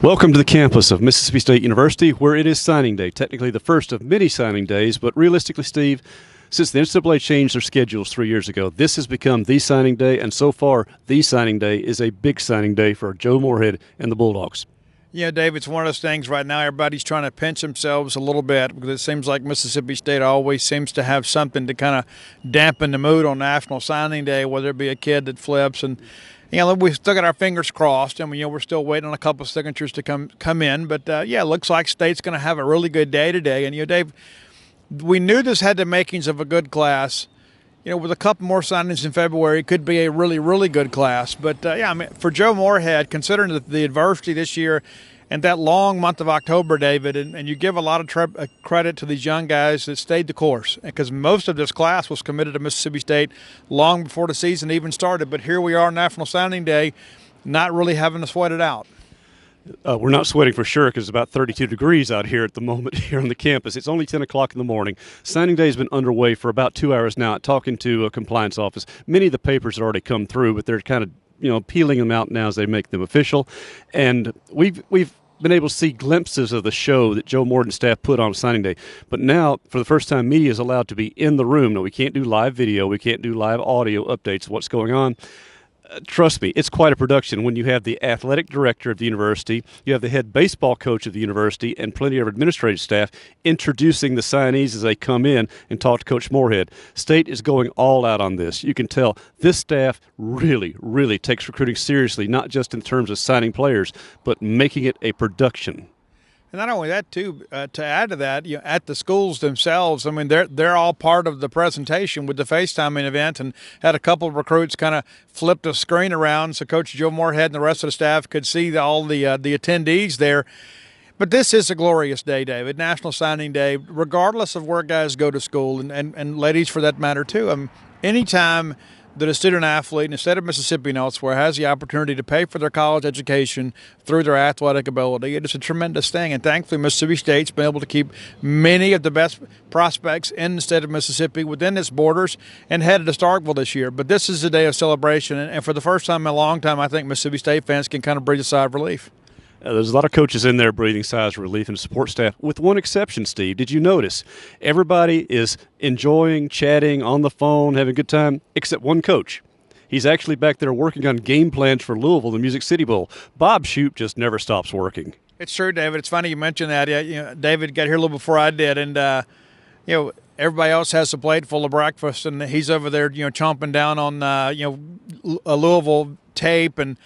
Welcome to the campus of Mississippi State University, where it is signing day, technically the first of many signing days, but realistically, Steve, since the NCAA changed their schedules 3 years ago, this has become the signing day, and so far, the signing day is a big signing day for Joe Moorhead and the Bulldogs. Yeah, Dave, it's one of those things right now everybody's trying to pinch themselves a little bit because it seems like Mississippi State always seems to have something to kind of dampen the mood on National Signing Day, whether it be a kid that flips. And, we've still got our fingers crossed, and, we're still waiting on a couple of signatures to come in. But, it looks like State's going to have a really good day today. And, Dave, we knew this had the makings of a good class. With a couple more signings in February, it could be a really, really good class. But, for Joe Moorhead, considering the adversity this year and that long month of October, David, and you give a lot of credit to these young guys that stayed the course, because most of this class was committed to Mississippi State long before the season even started. But here we are, National Signing Day, not really having to sweat it out. We're not sweating for sure because it's about 32 degrees out here at the moment here on the campus. It's only 10 o'clock in the morning. Signing day has been underway for about 2 hours now. Talking to a compliance office, many of the papers have already come through, but they're kind of peeling them out now as they make them official. And we've been able to see glimpses of the show that Joe Moorhead and staff put on signing day. But now, for the first time, media is allowed to be in the room. Now, we can't do live video. We can't do live audio updates of what's going on. Trust me, it's quite a production when you have the athletic director of the university, you have the head baseball coach of the university, and plenty of administrative staff introducing the signees as they come in and talk to Coach Moorhead. State is going all out on this. You can tell this staff really, really takes recruiting seriously, not just in terms of signing players, but making it a production. And not only that, too, to add to that, at the schools themselves, they're all part of the presentation with the FaceTiming event, and had a couple of recruits kind of flip the screen around so Coach Joe Moorhead and the rest of the staff could see all the attendees there. But this is a glorious day, David, National Signing Day, regardless of where guys go to school, and ladies for that matter, too. Anytime that a student athlete in the state of Mississippi and elsewhere has the opportunity to pay for their college education through their athletic ability, it is a tremendous thing. And thankfully, Mississippi State's been able to keep many of the best prospects in the state of Mississippi within its borders and headed to Starkville this year. But this is a day of celebration, and for the first time in a long time, I think Mississippi State fans can kind of breathe a sigh of relief. There's a lot of coaches in there breathing sighs of relief, and support staff, with one exception, Steve. Did you notice? Everybody is enjoying, chatting, on the phone, having a good time, except one coach. He's actually back there working on game plans for Louisville, the Music City Bowl. Bob Shoup just never stops working. It's true, David. It's funny you mentioned that. David got here a little before I did, and everybody else has a plate full of breakfast, and he's over there, chomping down on a Louisville tape. And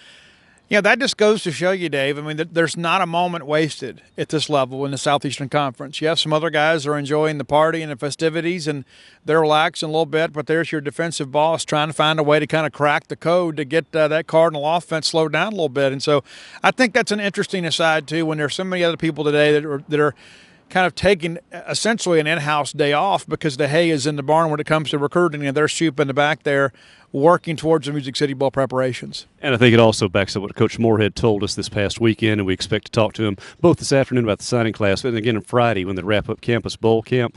that just goes to show you, Dave, there's not a moment wasted at this level in the Southeastern Conference. Yes, some other guys are enjoying the party and the festivities, and they're relaxing a little bit, but there's your defensive boss trying to find a way to kind of crack the code to get that Cardinal offense slowed down a little bit. And so I think that's an interesting aside, too, when there's so many other people today that are kind of taking essentially an in-house day off because the hay is in the barn when it comes to recruiting, and there's Shoup in the back there working towards the Music City Bowl preparations. And I think it also backs up what Coach Moorhead told us this past weekend, and we expect to talk to him both this afternoon about the signing class and again on Friday when they wrap up Campus Bowl Camp.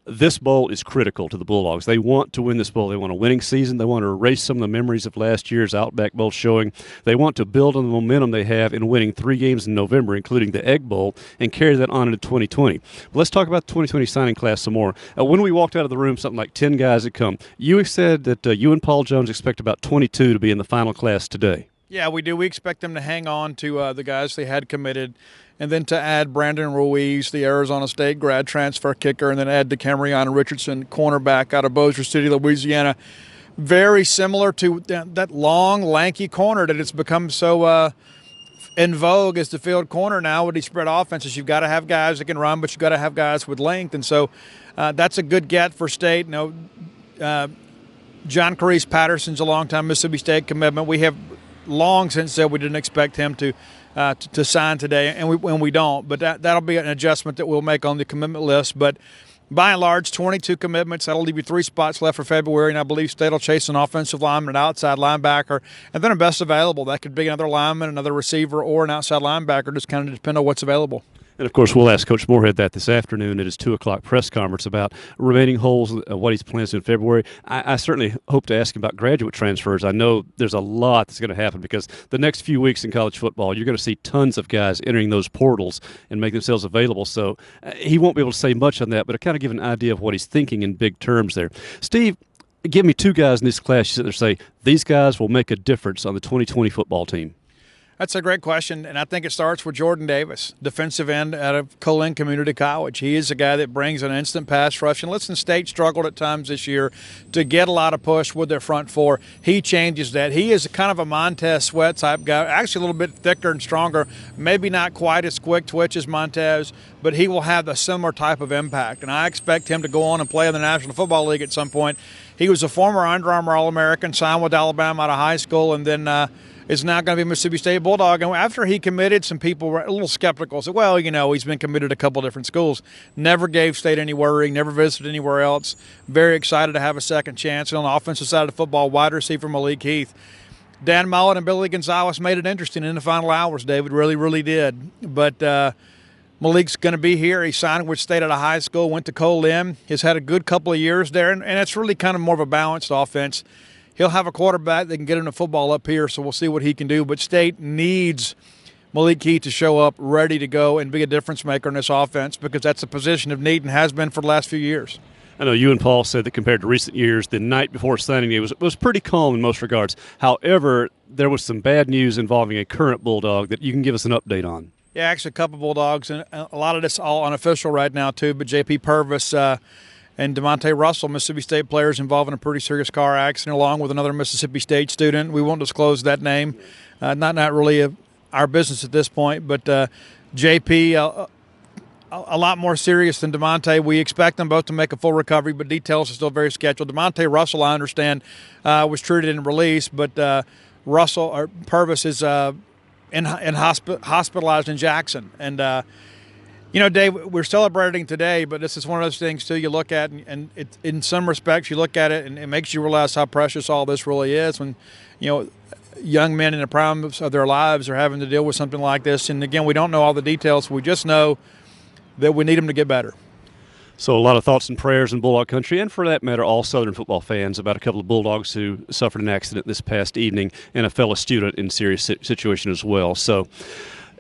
This bowl is critical to the Bulldogs. They want to win this bowl. They want a winning season. They want to erase some of the memories of last year's Outback Bowl showing. They want to build on the momentum they have in winning 3 games in November, including the Egg Bowl, and carry that on into 2020. Let's talk about the 2020 signing class some more. When we walked out of the room, something like 10 guys had come. You said that you and Paul Jones expect about 22 to be in the final class today. Yeah, we do. We expect them to hang on to the guys they had committed, and then to add Brandon Ruiz, the Arizona State grad transfer kicker, and then add DeCamerion Richardson, cornerback out of Bossier City, Louisiana. Very similar to that long, lanky corner that it's become so in vogue as the field corner now with these spread offenses. You've got to have guys that can run, but you've got to have guys with length. And so that's a good get for State. John Carice Patterson's a long-time Mississippi State commitment. We have long since said we didn't expect him to sign today, and we don't. But that'll be an adjustment that we'll make on the commitment list. But by and large, 22 commitments. That'll leave you 3 spots left for February, and I believe State will chase an offensive lineman, an outside linebacker, and then a best available. That could be another lineman, another receiver, or an outside linebacker, just kind of depend on what's available. And, of course, we'll ask Coach Moorhead that this afternoon at his 2 o'clock press conference about remaining holes, what he's plans in February. I certainly hope to ask him about graduate transfers. I know there's a lot that's going to happen because the next few weeks in college football, you're going to see tons of guys entering those portals and make themselves available. So he won't be able to say much on that, but I kind of give an idea of what he's thinking in big terms there. Steve, give me 2 guys in this class you sit there and say, these guys will make a difference on the 2020 football team. That's a great question, and I think it starts with Jordan Davis, defensive end out of Colin Community College. He is a guy that brings an instant pass rush. And listen, State struggled at times this year to get a lot of push with their front four. He changes that. He is kind of a Montez Sweat type guy, actually a little bit thicker and stronger, maybe not quite as quick twitch as Montez, but he will have a similar type of impact. And I expect him to go on and play in the National Football League at some point. He was a former Under Armour All-American, signed with Alabama out of high school, and then is now going to be a Mississippi State Bulldog. And after he committed, some people were a little skeptical. Said, well, he's been committed to a couple different schools. Never gave State any worry, never visited anywhere else. Very excited to have a second chance. And on the offensive side of the football, wide receiver Malik Heath. Dan Mullen and Billy Gonzalez made it interesting in the final hours, David. Really, really did. But Malik's going to be here. He signed with State out of high school, went to Colin. He's had a good couple of years there. And it's really kind of more of a balanced offense. He'll have a quarterback that can get him the football up here, so we'll see what he can do. But State needs Malik Heath to show up ready to go and be a difference maker in this offense because that's a position of need and has been for the last few years. I know you and Paul said that compared to recent years, the night before signing day was pretty calm in most regards. However, there was some bad news involving a current Bulldog that you can give us an update on. Yeah, actually a couple Bulldogs, and a lot of this all unofficial right now too, but J.P. Purvis and DeMonte Russell, Mississippi State players involved in a pretty serious car accident, along with another Mississippi State student. We won't disclose that name. Not really our business at this point, but JP, a lot more serious than DeMonte. We expect them both to make a full recovery, but details are still very scheduled. DeMonte Russell, I understand, was treated and released, but Purvis is hospitalized in Jackson. And Dave, we're celebrating today, but this is one of those things, too, you look at, and it, in some respects, you look at it, and it makes you realize how precious all this really is when, young men in the prime of their lives are having to deal with something like this. And, again, we don't know all the details. We just know that we need them to get better. So a lot of thoughts and prayers in Bulldog country, and for that matter, all Southern football fans, about a couple of Bulldogs who suffered an accident this past evening and a fellow student in serious situation as well. So,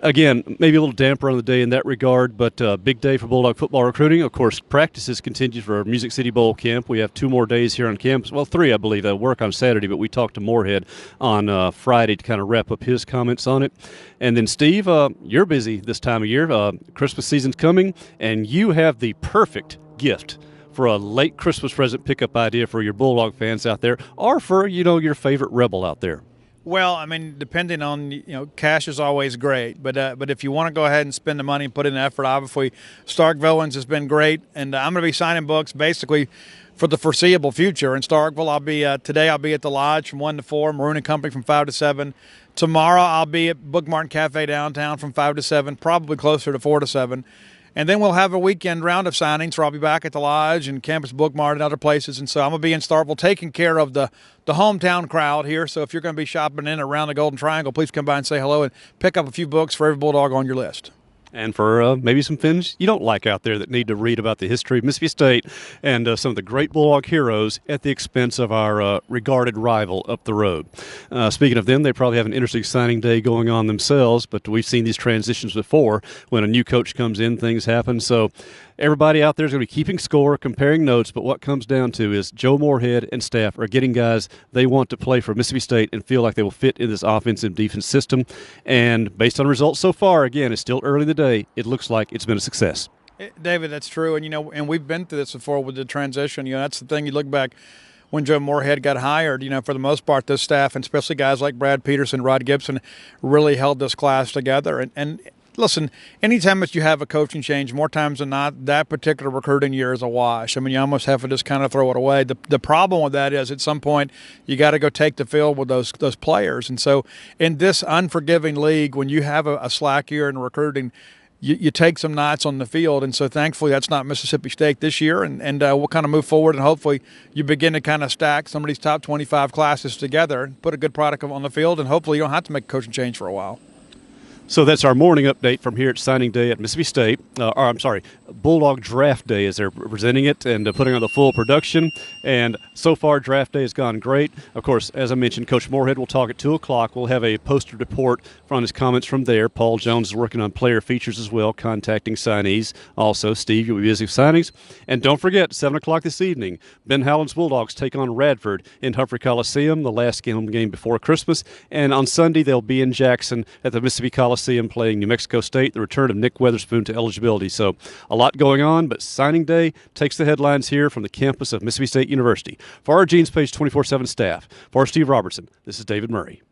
again, maybe a little damper on the day in that regard, but big day for Bulldog football recruiting. Of course, practices continue for Music City Bowl camp. We have 2 more days here on campus. Well, 3, I believe. They'll work on Saturday, but we talked to Moorhead on Friday to kind of wrap up his comments on it. And then, Steve, you're busy this time of year. Christmas season's coming, and you have the perfect gift for a late Christmas present pickup idea for your Bulldog fans out there, or for, your favorite Rebel out there. Well, I mean, depending on, cash is always great. But if you want to go ahead and spend the money and put in the effort, obviously, Starkville has been great. And I'm going to be signing books basically for the foreseeable future. In Starkville, today I'll be at the Lodge from 1 to 4, Maroon & Company from 5 to 7. Tomorrow I'll be at Book Martin Cafe downtown from 5 to 7, probably closer to 4 to 7. And then we'll have a weekend round of signings where I'll be back at the Lodge and Campus Book Mart and other places. And so I'm going to be in Starkville taking care of the hometown crowd here. So if you're going to be shopping in and around the Golden Triangle, please come by and say hello and pick up a few books for every Bulldog on your list. And for maybe some things you don't like out there that need to read about the history of Mississippi State and some of the great Bulldog heroes at the expense of our regarded rival up the road. Speaking of them, they probably have an interesting signing day going on themselves, but we've seen these transitions before. When a new coach comes in, things happen. So everybody out there is going to be keeping score, comparing notes, but what comes down to is Joe Moorhead and staff are getting guys they want to play for Mississippi State and feel like they will fit in this offensive defense system. And based on results so far, again, it's still early in the day, it looks like it's been a success. David, that's true. And, and we've been through this before with the transition. That's the thing. You look back when Joe Moorhead got hired, for the most part, this staff, and especially guys like Brad Peterson, Rod Gibson, really held this class together. And listen, anytime that you have a coaching change, more times than not, that particular recruiting year is a wash. I mean, you almost have to just kind of throw it away. The problem with that is at some point you got to go take the field with those players. And so in this unforgiving league, when you have a slack year in recruiting, you take some nights on the field. And so thankfully that's not Mississippi State this year. And we'll kind of move forward, and hopefully you begin to kind of stack some of these top 25 classes together and put a good product on the field, and hopefully you don't have to make a coaching change for a while. So that's our morning update from here at signing day at Mississippi State. Bulldog Draft Day as they're presenting it and putting on the full production. And so far, draft day has gone great. Of course, as I mentioned, Coach Moorhead will talk at 2 o'clock. We'll have a posted report from his comments from there. Paul Jones is working on player features as well, contacting signees. Also, Steve, you'll be busy with signings. And don't forget, 7 o'clock this evening, Ben Howland's Bulldogs take on Radford in Humphrey Coliseum, the last game before Christmas. And on Sunday, they'll be in Jackson at the Mississippi Coliseum playing New Mexico State, the return of Nick Weatherspoon to eligibility. So a lot going on, but signing day takes the headlines here from the campus of Mississippi State University. For our Genes Page 24/7 staff, for Steve Robertson, this is David Murray.